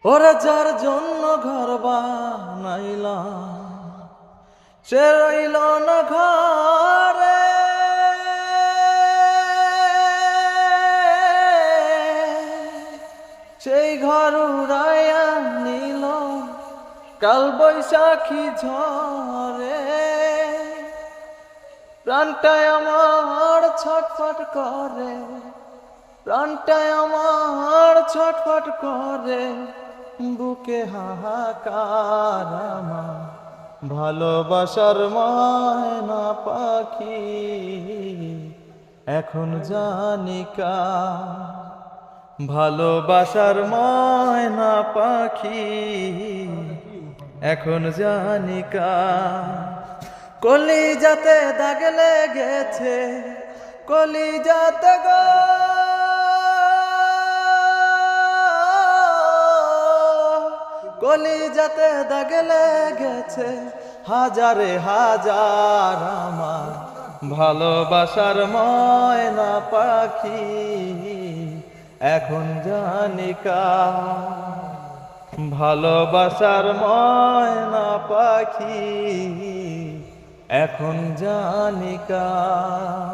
ওরা যার জন্য ঘর বানাইলাম সে রইল না ঘরে, সেই ঘর উড়াইয়া নিল কাল বৈশাখী ঝরে। প্রাণটায় আমার ছটফট করে, প্রাণটায় আমার ছটফট করে, বুকে হাহাকার আমার ভালোবাসার ময়না পাখি এখন জানি কার। ভালোবাসার ময়না পাখি এখন জানি কার। কলিজাতে দাগ লেগেছে, কলিজাতে গো, কলিজাতে দাগ লেগেছে হাজারে হাজার আমার ভালোবাসার ময়না পাখি এখন জানি কার। ভালোবাসার ময়না পাখি এখন জানি কার।